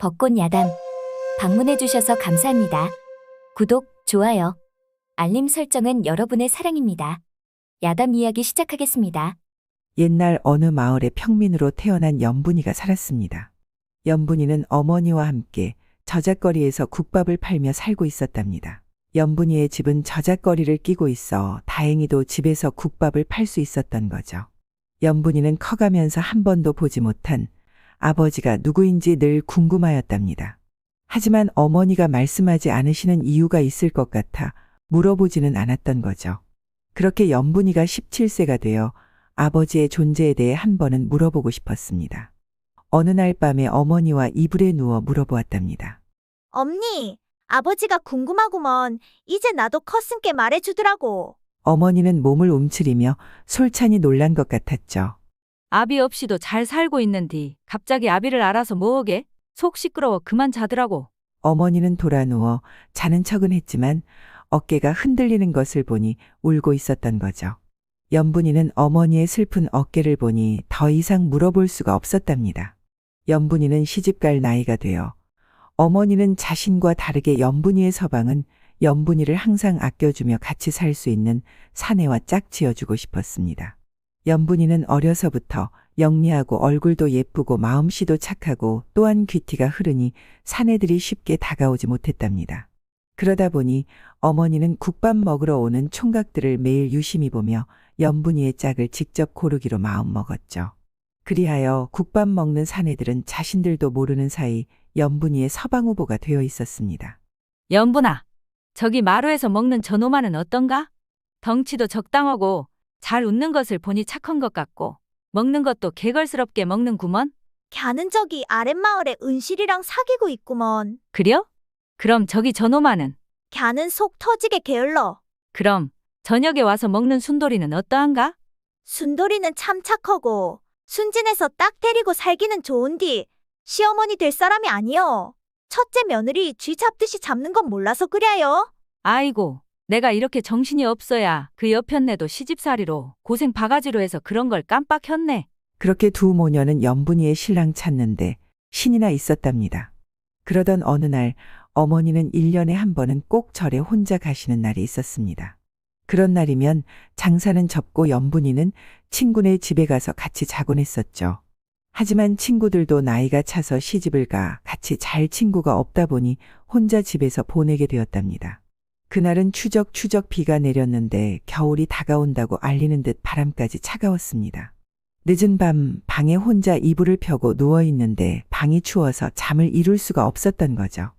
벚꽃 야담 방문해주셔서 감사합니다. 구독, 좋아요, 알림 설정은 여러분의 사랑입니다. 야담 이야기 시작하겠습니다. 옛날 어느 마을에 평민으로 태어난 연분이가 살았습니다. 연분이는 어머니와 함께 저잣거리에서 국밥을 팔며 살고 있었답니다. 연분이의 집은 저잣거리를 끼고 있어 다행히도 집에서 국밥을 팔 수 있었던 거죠. 연분이는 커가면서 한 번도 보지 못한 아버지가 누구인지 늘 궁금하였답니다. 하지만 어머니가 말씀하지 않으시는 이유가 있을 것 같아 물어보지는 않았던 거죠. 그렇게 연분이가 17세가 되어 아버지의 존재에 대해 한 번은 물어보고 싶었습니다. 어느 날 밤에 어머니와 이불에 누워 물어보았답니다. 엄니, 아버지가 궁금하구먼. 이제 나도 컸으니까 말해주더라고. 어머니는 몸을 움츠리며 솔찬히 놀란 것 같았죠. 아비 없이도 잘 살고 있는디 갑자기 아비를 알아서 뭐하게? 속 시끄러워 그만 자더라고. 어머니는 돌아 누워 자는 척은 했지만 어깨가 흔들리는 것을 보니 울고 있었던 거죠. 연분이는 어머니의 슬픈 어깨를 보니 더 이상 물어볼 수가 없었답니다. 연분이는 시집갈 나이가 되어 어머니는 자신과 다르게 연분이의 서방은 연분이를 항상 아껴주며 같이 살 수 있는 사내와 짝지어주고 싶었습니다. 연분이는 어려서부터 영리하고 얼굴도 예쁘고 마음씨도 착하고 또한 귀티가 흐르니 사내들이 쉽게 다가오지 못했답니다. 그러다 보니 어머니는 국밥 먹으러 오는 총각들을 매일 유심히 보며 연분이의 짝을 직접 고르기로 마음먹었죠. 그리하여 국밥 먹는 사내들은 자신들도 모르는 사이 연분이의 서방 후보가 되어 있었습니다. 연분아, 저기 마루에서 먹는 저놈아는 어떤가? 덩치도 적당하고 잘 웃는 것을 보니 착한 것 같고 먹는 것도 개걸스럽게 먹는구먼. 걔는 저기 아랫마을에 은실이랑 사귀고 있구먼. 그려? 그럼 저기 저놈아는? 걔는 속 터지게 게을러. 그럼 저녁에 와서 먹는 순돌이는 어떠한가? 순돌이는 참 착하고 순진해서 딱 데리고 살기는 좋은디 시어머니 될 사람이 아니여. 첫째 며느리 쥐 잡듯이 잡는 건 몰라서 그래요. 아이고, 내가 이렇게 정신이 없어야 그 여편네도 시집살이로 고생 바가지로 해서 그런 걸 깜빡했네. 그렇게 두 모녀는 연분이의 신랑 찾는데 신이나 있었답니다. 그러던 어느 날 어머니는 1년에 한 번은 꼭 절에 혼자 가시는 날이 있었습니다. 그런 날이면 장사는 접고 연분이는 친구네 집에 가서 같이 자곤 했었죠. 하지만 친구들도 나이가 차서 시집을 가 같이 잘 친구가 없다 보니 혼자 집에서 보내게 되었답니다. 그날은 추적추적 비가 내렸는데 겨울이 다가온다고 알리는 듯 바람까지 차가웠습니다. 늦은 밤 방에 혼자 이불을 펴고 누워있는데 방이 추워서 잠을 이룰 수가 없었던 거죠.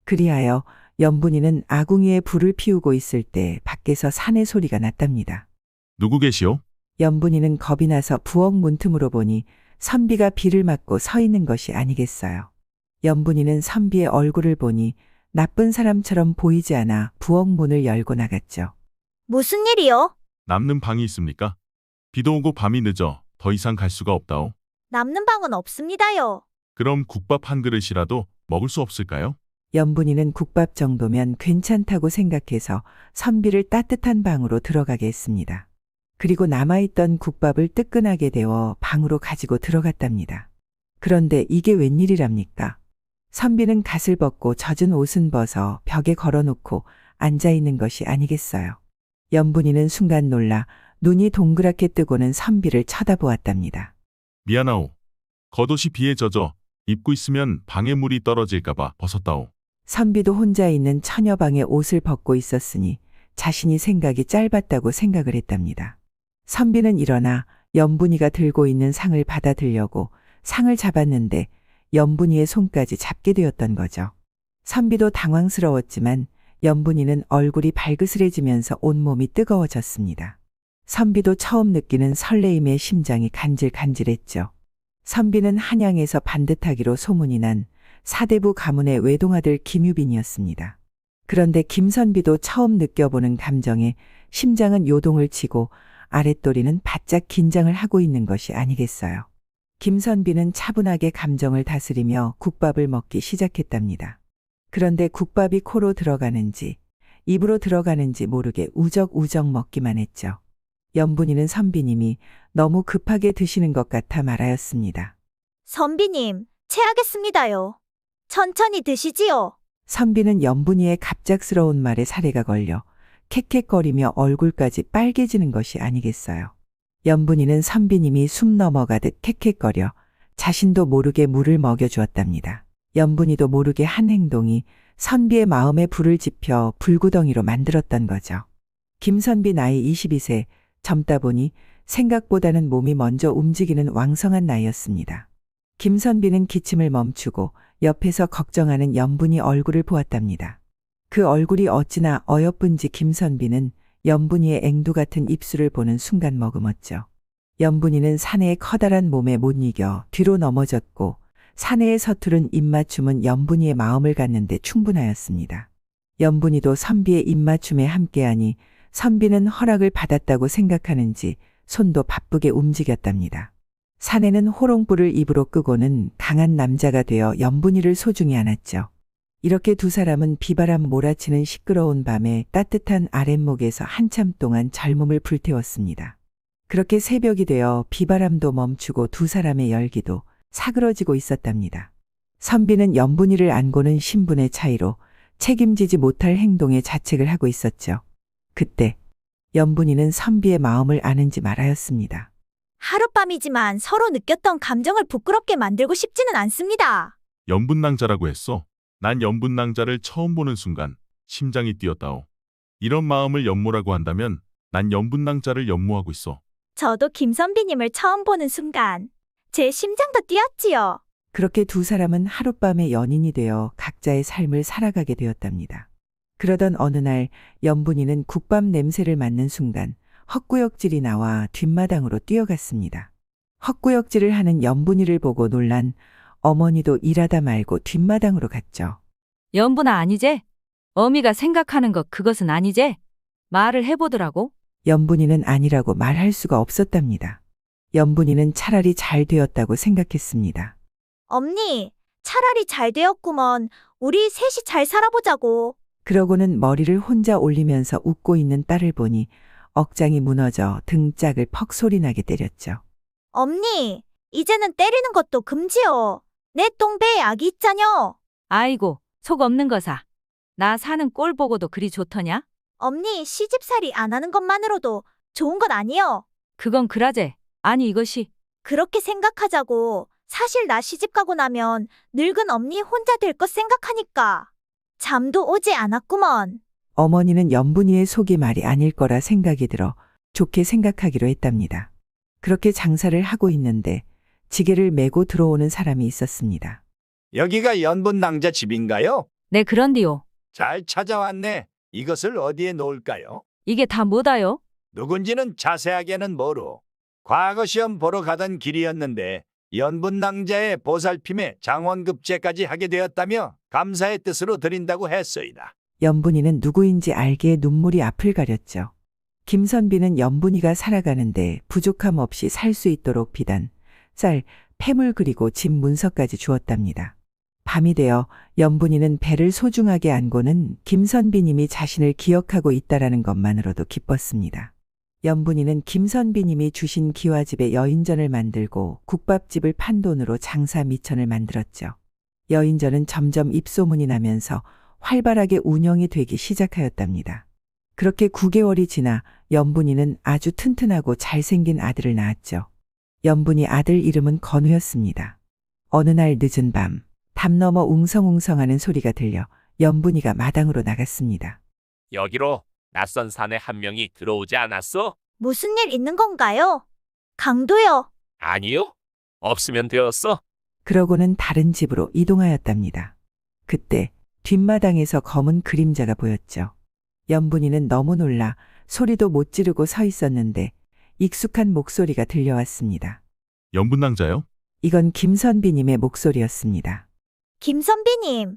그리하여 연분이는 아궁이에 불을 피우고 있을 때 밖에서 사내 소리가 났답니다. 누구 계시오? 연분이는 겁이 나서 부엌 문틈으로 보니 선비가 비를 맞고 서 있는 것이 아니겠어요. 연분이는 선비의 얼굴을 보니 나쁜 사람처럼 보이지 않아 부엌 문을 열고 나갔죠. 무슨 일이요? 남는 방이 있습니까? 비도 오고 밤이 늦어 더 이상 갈 수가 없다오. 남는 방은 없습니다요. 그럼 국밥 한 그릇이라도 먹을 수 없을까요? 연분이는 국밥 정도면 괜찮다고 생각해서 선비를 따뜻한 방으로 들어가게 했습니다. 그리고 남아있던 국밥을 뜨끈하게 데워 방으로 가지고 들어갔답니다. 그런데 이게 웬일이랍니까? 선비는 갓을 벗고 젖은 옷은 벗어 벽에 걸어놓고 앉아있는 것이 아니겠어요. 연분이는 순간 놀라 눈이 동그랗게 뜨고는 선비를 쳐다보았답니다. 미안하오. 겉옷이 비에 젖어 입고 있으면 방에 물이 떨어질까봐 벗었다오. 선비도 혼자 있는 처녀방에 옷을 벗고 있었으니 자신이 생각이 짧았다고 생각을 했답니다. 선비는 일어나 연분이가 들고 있는 상을 받아들려고 상을 잡았는데 연분이의 손까지 잡게 되었던 거죠. 선비도 당황스러웠지만 연분이는 얼굴이 발그스레지면서 온몸이 뜨거워졌습니다. 선비도 처음 느끼는 설레임의 심장이 간질간질했죠. 선비는 한양에서 반듯하기로 소문이 난 사대부 가문의 외동아들 김유빈이었습니다. 그런데 김선비도 처음 느껴보는 감정에 심장은 요동을 치고 아랫도리는 바짝 긴장을 하고 있는 것이 아니겠어요. 김선비는 차분하게 감정을 다스리며 국밥을 먹기 시작했답니다. 그런데 국밥이 코로 들어가는지 입으로 들어가는지 모르게 우적우적 먹기만 했죠. 연분이는 선비님이 너무 급하게 드시는 것 같아 말하였습니다. 선비님, 체하겠습니다요. 천천히 드시지요. 선비는 연분이의 갑작스러운 말에 사례가 걸려 캑캑거리며 얼굴까지 빨개지는 것이 아니겠어요. 연분이는 선비님이 숨 넘어가듯 캑캑거려 자신도 모르게 물을 먹여주었답니다. 연분이도 모르게 한 행동이 선비의 마음에 불을 지펴 불구덩이로 만들었던 거죠. 김선비 나이 22세, 젊다 보니 생각보다는 몸이 먼저 움직이는 왕성한 나이였습니다. 김선비는 기침을 멈추고 옆에서 걱정하는 연분이 얼굴을 보았답니다. 그 얼굴이 어찌나 어여쁜지 김선비는 연분이의 앵두 같은 입술을 보는 순간 머금었죠. 연분이는 사내의 커다란 몸에 못 이겨 뒤로 넘어졌고 사내의 서투른 입맞춤은 연분이의 마음을 갖는데 충분하였습니다. 연분이도 선비의 입맞춤에 함께하니 선비는 허락을 받았다고 생각하는지 손도 바쁘게 움직였답니다. 사내는 호롱불을 입으로 끄고는 강한 남자가 되어 연분이를 소중히 안았죠. 이렇게 두 사람은 비바람 몰아치는 시끄러운 밤에 따뜻한 아랫목에서 한참 동안 젊음을 불태웠습니다. 그렇게 새벽이 되어 비바람도 멈추고 두 사람의 열기도 사그러지고 있었답니다. 선비는 연분이를 안고는 신분의 차이로 책임지지 못할 행동에 자책을 하고 있었죠. 그때 연분이는 선비의 마음을 아는지 말하였습니다. 하룻밤이지만 서로 느꼈던 감정을 부끄럽게 만들고 싶지는 않습니다. 연분낭자라고 했어. 난 연분낭자를 처음 보는 순간 심장이 뛰었다오. 이런 마음을 연모라고 한다면 난 연분낭자를 연모하고 있어. 저도 김선비님을 처음 보는 순간 제 심장도 뛰었지요. 그렇게 두 사람은 하룻밤에 연인이 되어 각자의 삶을 살아가게 되었답니다. 그러던 어느 날 연분이는 국밥 냄새를 맡는 순간 헛구역질이 나와 뒷마당으로 뛰어갔습니다. 헛구역질을 하는 연분이를 보고 놀란 어머니도 일하다 말고 뒷마당으로 갔죠. 연분아 아니제? 어미가 생각하는 것 그것은 아니제? 말을 해보더라고. 연분이는 아니라고 말할 수가 없었답니다. 연분이는 차라리 잘 되었다고 생각했습니다. 엄니, 차라리 잘 되었구먼. 우리 셋이 잘 살아보자고. 그러고는 머리를 혼자 올리면서 웃고 있는 딸을 보니 억장이 무너져 등짝을 퍽 소리나게 때렸죠. 엄니, 이제는 때리는 것도 금지요. 내 똥배에 아기 있자녀. 아이고, 속 없는 거사. 나 사는 꼴 보고도 그리 좋더냐? 엄니, 시집살이 안 하는 것만으로도 좋은 건 아니요. 그건 그라제. 아니 이것이. 그렇게 생각하자고. 사실 나 시집 가고 나면 늙은 엄니 혼자 될 것 생각하니까 잠도 오지 않았구먼. 어머니는 연분이의 속이 말이 아닐 거라 생각이 들어 좋게 생각하기로 했답니다. 그렇게 장사를 하고 있는데 지게를 메고 들어오는 사람이 있었습니다. 여기가 연분낭자 집인가요? 네 그런디요. 잘 찾아왔네. 이것을 어디에 놓을까요? 이게 다 뭐다요? 누군지는 자세하게는 모르. 과거 시험 보러 가던 길이었는데 연분낭자의 보살핌에 장원급제까지 하게 되었다며 감사의 뜻으로 드린다고 했소이다. 연분이는 누구인지 알기에 눈물이 앞을 가렸죠. 김선비는 연분이가 살아가는데 부족함 없이 살 수 있도록 비단, 쌀, 폐물 그리고 집 문서까지 주었답니다. 밤이 되어 연분이는 배를 소중하게 안고는 김선비님이 자신을 기억하고 있다라는 것만으로도 기뻤습니다. 연분이는 김선비님이 주신 기와집에 여인전을 만들고 국밥집을 판 돈으로 장사 미천을 만들었죠. 여인전은 점점 입소문이 나면서 활발하게 운영이 되기 시작하였답니다. 그렇게 9개월이 지나 연분이는 아주 튼튼하고 잘생긴 아들을 낳았죠. 연분이 아들 이름은 건우였습니다. 어느 날 늦은 밤, 담 너머 웅성웅성하는 소리가 들려 연분이가 마당으로 나갔습니다. 여기로 낯선 사내 한 명이 들어오지 않았어? 무슨 일 있는 건가요? 강도요. 아니요. 없으면 되었어. 그러고는 다른 집으로 이동하였답니다. 그때 뒷마당에서 검은 그림자가 보였죠. 연분이는 너무 놀라 소리도 못 지르고 서 있었는데 익숙한 목소리가 들려왔습니다. 연분낭자요? 이건 김선비님의 목소리였습니다. 김선비님,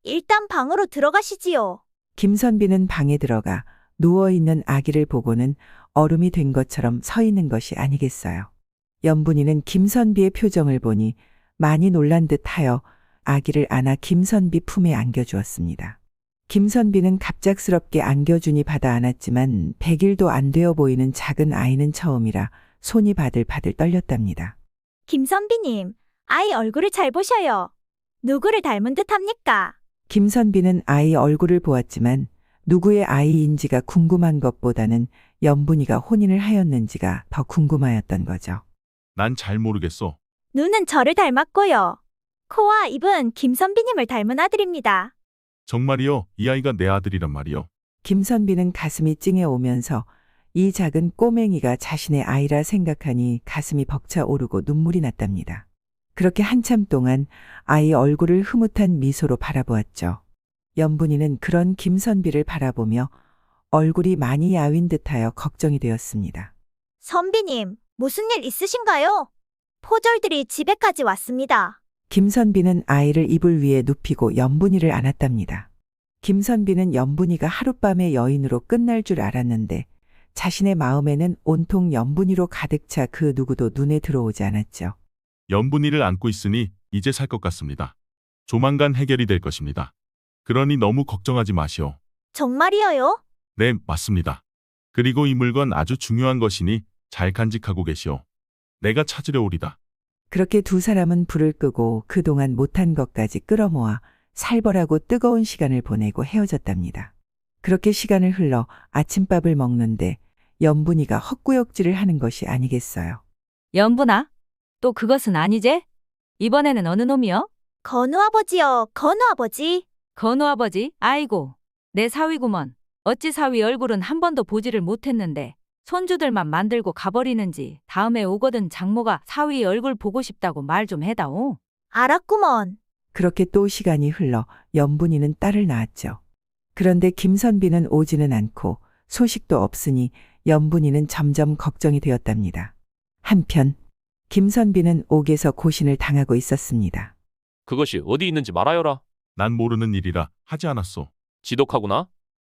일단 방으로 들어가시지요. 김선비는 방에 들어가 누워있는 아기를 보고는 얼음이 된 것처럼 서 있는 것이 아니겠어요. 연분이는 김선비의 표정을 보니 많이 놀란 듯하여 아기를 안아 김선비 품에 안겨주었습니다. 김선비는 갑작스럽게 안겨주니 받아 안았지만 100일도 안 되어 보이는 작은 아이는 처음이라 손이 바들바들 떨렸답니다. 김선비님, 아이 얼굴을 잘 보셔요. 누구를 닮은 듯 합니까? 김선비는 아이 얼굴을 보았지만 누구의 아이인지가 궁금한 것보다는 연분이가 혼인을 하였는지가 더 궁금하였던 거죠. 난 잘 모르겠어. 눈은 저를 닮았고요. 코와 입은 김선비님을 닮은 아들입니다. 정말이요? 이 아이가 내 아들이란 말이요. 김선비는 가슴이 찡해 오면서 이 작은 꼬맹이가 자신의 아이라 생각하니 가슴이 벅차 오르고 눈물이 났답니다. 그렇게 한참 동안 아이 얼굴을 흐뭇한 미소로 바라보았죠. 연분이는 그런 김선비를 바라보며 얼굴이 많이 야윈 듯하여 걱정이 되었습니다. 선비님, 무슨 일 있으신가요? 포졸들이 집에까지 왔습니다. 김선비는 아이를 이불 위에 눕히고 연분이를 안았답니다. 김선비는 연분이가 하룻밤의 여인으로 끝날 줄 알았는데 자신의 마음에는 온통 연분이로 가득 차 그 누구도 눈에 들어오지 않았죠. 연분이를 안고 있으니 이제 살 것 같습니다. 조만간 해결이 될 것입니다. 그러니 너무 걱정하지 마시오. 정말이에요? 네, 맞습니다. 그리고 이 물건 아주 중요한 것이니 잘 간직하고 계시오. 내가 찾으려 오리다. 그렇게 두 사람은 불을 끄고 그동안 못한 것까지 끌어모아 살벌하고 뜨거운 시간을 보내고 헤어졌답니다. 그렇게 시간을 흘러 아침밥을 먹는데 연분이가 헛구역질을 하는 것이 아니겠어요. 연분아, 또 그것은 아니제? 이번에는 어느 놈이여? 건우 아버지요, 건우 아버지. 건우 아버지, 아이고, 내 사위구먼. 어찌 사위 얼굴은 한 번도 보지를 못했는데 손주들만 만들고 가버리는지 다음에 오거든 장모가 사위 얼굴 보고 싶다고 말 좀 해다오. 알았구먼. 그렇게 또 시간이 흘러 연분이는 딸을 낳았죠. 그런데 김선비는 오지는 않고 소식도 없으니 연분이는 점점 걱정이 되었답니다. 한편 김선비는 옥에서 고신을 당하고 있었습니다. 그것이 어디 있는지 말하여라. 난 모르는 일이라 하지 않았소. 지독하구나.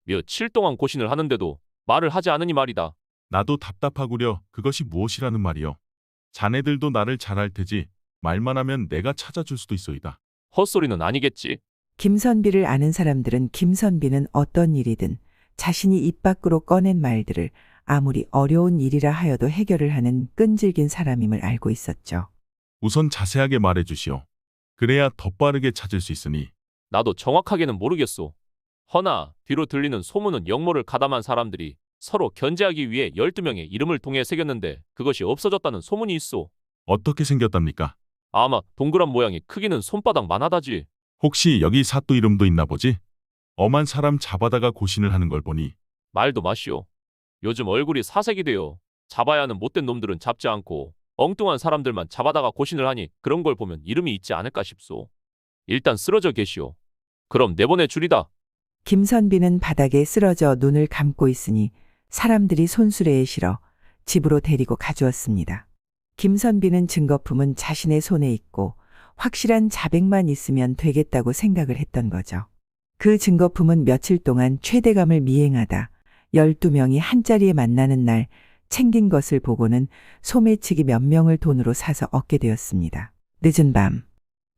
며칠 동안 고신을 하는데도 말을 하지 않으니 말이다. 나도 답답하구려. 그것이 무엇이라는 말이요. 자네들도 나를 잘 알 테지. 말만 하면 내가 찾아줄 수도 있소이다. 헛소리는 아니겠지. 김선비를 아는 사람들은 김선비는 어떤 일이든 자신이 입 밖으로 꺼낸 말들을 아무리 어려운 일이라 하여도 해결을 하는 끈질긴 사람임을 알고 있었죠. 우선 자세하게 말해 주시오. 그래야 더 빠르게 찾을 수 있으니. 나도 정확하게는 모르겠소. 허나 뒤로 들리는 소문은 영모를 가담한 사람들이 서로 견제하기 위해 12명의 이름을 통해 새겼는데 그것이 없어졌다는 소문이 있소. 어떻게 생겼답니까? 아마 동그란 모양이 크기는 손바닥만 하다지. 혹시 여기 사또 이름도 있나 보지? 엄한 사람 잡아다가 고신을 하는 걸 보니. 말도 마시오. 요즘 얼굴이 사색이 되어 잡아야 하는 못된 놈들은 잡지 않고 엉뚱한 사람들만 잡아다가 고신을 하니 그런 걸 보면 이름이 있지 않을까 싶소. 일단 쓰러져 계시오. 그럼 내보내 주리다. 김선비는 바닥에 쓰러져 눈을 감고 있으니 사람들이 손수레에 실어 집으로 데리고 가주었습니다. 김선비는 증거품은 자신의 손에 있고 확실한 자백만 있으면 되겠다고 생각을 했던 거죠. 그 증거품은 며칠 동안 최대감을 미행하다 12명이 한자리에 만나는 날 챙긴 것을 보고는 소매치기 몇 명을 돈으로 사서 얻게 되었습니다. 늦은 밤,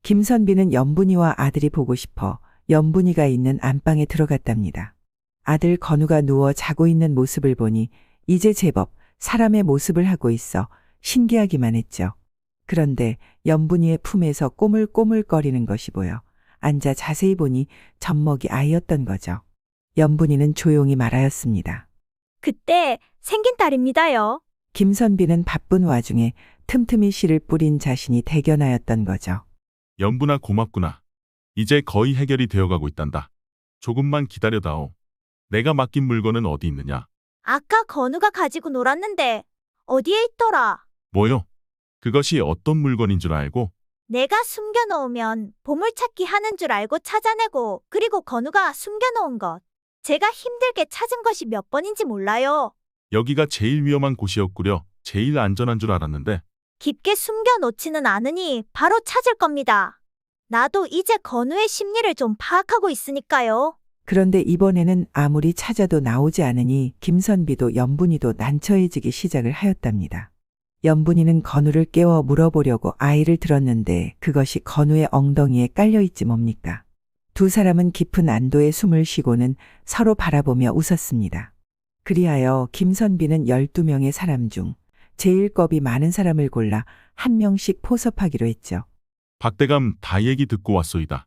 김선비는 연분이와 아들이 보고 싶어 연분이가 있는 안방에 들어갔답니다. 아들 건우가 누워 자고 있는 모습을 보니 이제 제법 사람의 모습을 하고 있어 신기하기만 했죠. 그런데 연분이의 품에서 꼬물꼬물거리는 것이 보여 앉아 자세히 보니 젖먹이 아이였던 거죠. 연분이는 조용히 말하였습니다. 그때 생긴 딸입니다요. 김선비는 바쁜 와중에 틈틈이 씨를 뿌린 자신이 대견하였던 거죠. 연분아 고맙구나. 이제 거의 해결이 되어가고 있단다. 조금만 기다려다오. 내가 맡긴 물건은 어디 있느냐? 아까 건우가 가지고 놀았는데 어디에 있더라? 뭐요? 그것이 어떤 물건인 줄 알고? 내가 숨겨놓으면 보물찾기 하는 줄 알고 찾아내고 그리고 건우가 숨겨놓은 것. 제가 힘들게 찾은 것이 몇 번인지 몰라요. 여기가 제일 위험한 곳이었구려. 제일 안전한 줄 알았는데. 깊게 숨겨놓지는 않으니 바로 찾을 겁니다. 나도 이제 건우의 심리를 좀 파악하고 있으니까요. 그런데 이번에는 아무리 찾아도 나오지 않으니 김선비도 연분이도 난처해지기 시작을 하였답니다. 연분이는 건우를 깨워 물어보려고 아이를 들었는데 그것이 건우의 엉덩이에 깔려있지 뭡니까? 두 사람은 깊은 안도의 숨을 쉬고는 서로 바라보며 웃었습니다. 그리하여 김선비는 12명의 사람 중 제일 겁이 많은 사람을 골라 한 명씩 포섭하기로 했죠. 박대감 다 얘기 듣고 왔소이다.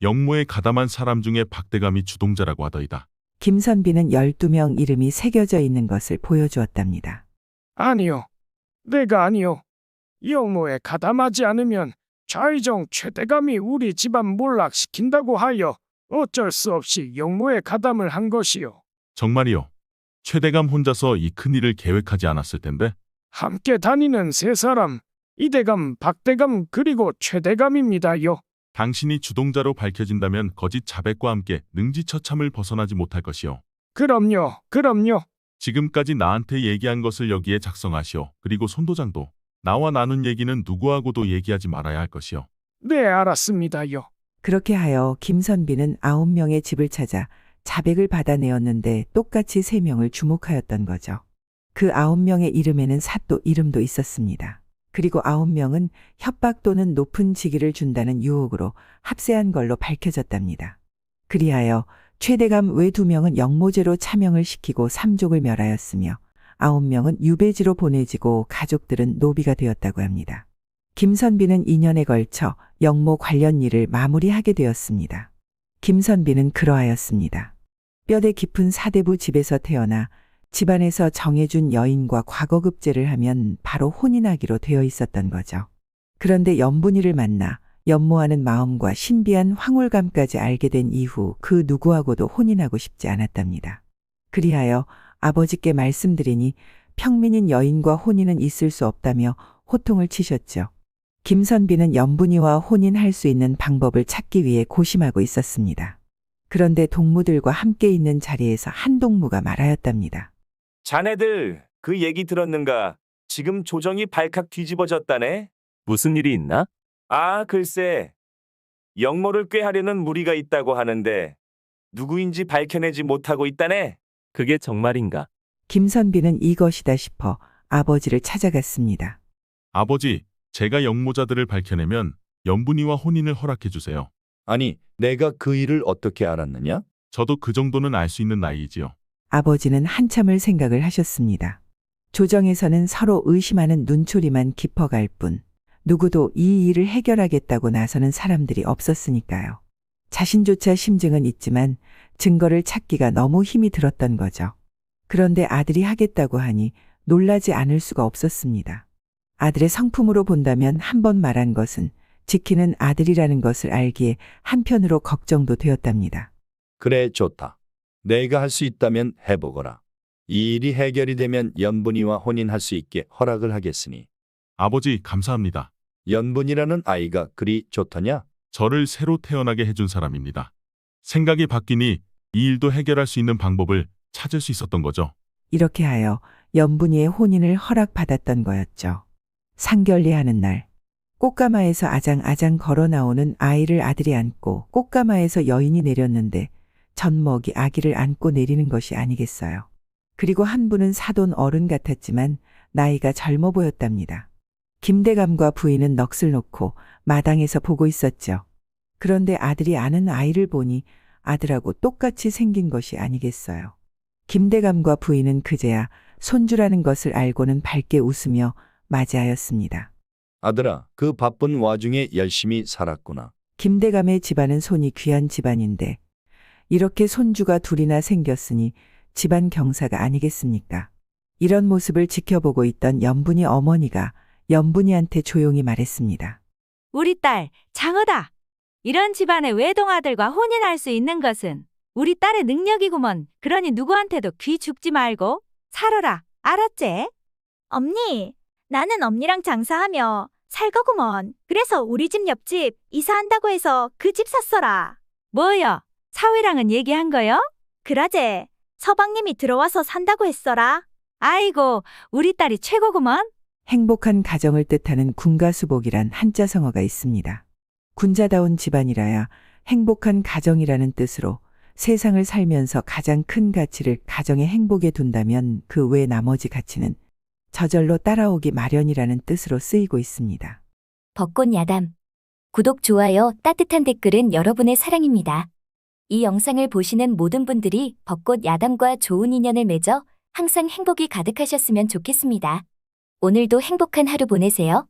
영모에 가담한 사람 중에 박대감이 주동자라고 하더이다. 김선비는 12명 이름이 새겨져 있는 것을 보여주었답니다. 아니요. 내가 아니요. 영모에 가담하지 않으면 좌의정 최대감이 우리 집안 몰락시킨다고 하여 어쩔 수 없이 영모에 가담을 한 것이요. 정말이요. 최대감 혼자서 이 큰일을 계획하지 않았을 텐데. 함께 다니는 세 사람, 이대감, 박대감 그리고 최대감입니다요. 당신이 주동자로 밝혀진다면 거짓 자백과 함께 능지처참을 벗어나지 못할 것이요. 그럼요. 그럼요. 지금까지 나한테 얘기한 것을 여기에 작성하시오. 그리고 손도장도 나와 나눈 얘기는 누구하고도 얘기하지 말아야 할 것이요. 네, 알았습니다요. 그렇게 하여 김선비는 9명의 집을 찾아 자백을 받아내었는데 똑같이 3명을 주목하였던 거죠. 그 9명의 이름에는 사또 이름도 있었습니다. 그리고 9명은 협박 또는 높은 직위를 준다는 유혹으로 합세한 걸로 밝혀졌답니다. 그리하여 최대감 외 2명은 영모죄로 차명을 시키고 삼족을 멸하였으며 9명은 유배지로 보내지고 가족들은 노비가 되었다고 합니다. 김선비는 2년에 걸쳐 영모 관련 일을 마무리하게 되었습니다. 김선비는 그러하였습니다. 뼈대 깊은 사대부 집에서 태어나 집안에서 정해준 여인과 과거급제를 하면 바로 혼인하기로 되어 있었던 거죠. 그런데 연분이를 만나 연모하는 마음과 신비한 황홀감까지 알게 된 이후 그 누구하고도 혼인하고 싶지 않았답니다. 그리하여 아버지께 말씀드리니 평민인 여인과 혼인은 있을 수 없다며 호통을 치셨죠. 김선비는 연분이와 혼인할 수 있는 방법을 찾기 위해 고심하고 있었습니다. 그런데 동무들과 함께 있는 자리에서 한 동무가 말하였답니다. 자네들 그 얘기 들었는가? 지금 조정이 발칵 뒤집어졌다네? 무슨 일이 있나? 아, 글쎄. 영모를 꾀하려는 무리가 있다고 하는데 누구인지 밝혀내지 못하고 있다네? 그게 정말인가? 김선비는 이것이다 싶어 아버지를 찾아갔습니다. 아버지, 제가 영모자들을 밝혀내면 연분이와 혼인을 허락해 주세요. 아니, 내가 그 일을 어떻게 알았느냐? 저도 그 정도는 알 수 있는 나이이지요. 아버지는 한참을 생각을 하셨습니다. 조정에서는 서로 의심하는 눈초리만 깊어갈 뿐 누구도 이 일을 해결하겠다고 나서는 사람들이 없었으니까요. 자신조차 심증은 있지만 증거를 찾기가 너무 힘이 들었던 거죠. 그런데 아들이 하겠다고 하니 놀라지 않을 수가 없었습니다. 아들의 성품으로 본다면 한 번 말한 것은 지키는 아들이라는 것을 알기에 한편으로 걱정도 되었답니다. 그래, 좋다. 내가 할 수 있다면 해보거라. 이 일이 해결이 되면 연분이와 혼인할 수 있게 허락을 하겠으니. 아버지, 감사합니다. 연분이라는 아이가 그리 좋더냐? 저를 새로 태어나게 해준 사람입니다. 생각이 바뀌니 이 일도 해결할 수 있는 방법을 찾을 수 있었던 거죠. 이렇게 하여 연분이의 혼인을 허락받았던 거였죠. 상견례하는 날 꽃가마에서 아장아장 걸어 나오는 아이를 아들이 안고 꽃가마에서 여인이 내렸는데 젖먹이 아기를 안고 내리는 것이 아니겠어요. 그리고 한 분은 사돈 어른 같았지만 나이가 젊어 보였답니다. 김대감과 부인은 넋을 놓고 마당에서 보고 있었죠. 그런데 아들이 아는 아이를 보니 아들하고 똑같이 생긴 것이 아니겠어요. 김대감과 부인은 그제야 손주라는 것을 알고는 밝게 웃으며 맞이하였습니다. 아들아, 그 바쁜 와중에 열심히 살았구나. 김대감의 집안은 손이 귀한 집안인데 이렇게 손주가 둘이나 생겼으니 집안 경사가 아니겠습니까? 이런 모습을 지켜보고 있던 연분이 어머니가 연분이한테 조용히 말했습니다. 우리 딸 장어다. 이런 집안의 외동아들과 혼인할 수 있는 것은 우리 딸의 능력이구먼. 그러니 누구한테도 귀 죽지 말고 살아라. 알았지? 엄니, 나는 엄니랑 장사하며 살 거구먼. 그래서 우리 집 옆집 이사한다고 해서 그 집 샀어라. 뭐여? 사위랑은 얘기한 거요? 그라제, 서방님이 들어와서 산다고 했어라. 아이고, 우리 딸이 최고구먼. 행복한 가정을 뜻하는 군가수복이란 한자성어가 있습니다. 군자다운 집안이라야 행복한 가정이라는 뜻으로 세상을 살면서 가장 큰 가치를 가정의 행복에 둔다면 그 외 나머지 가치는 저절로 따라오기 마련이라는 뜻으로 쓰이고 있습니다. 벚꽃 야담. 구독, 좋아요, 따뜻한 댓글은 여러분의 사랑입니다. 이 영상을 보시는 모든 분들이 벚꽃 야담과 좋은 인연을 맺어 항상 행복이 가득하셨으면 좋겠습니다. 오늘도 행복한 하루 보내세요.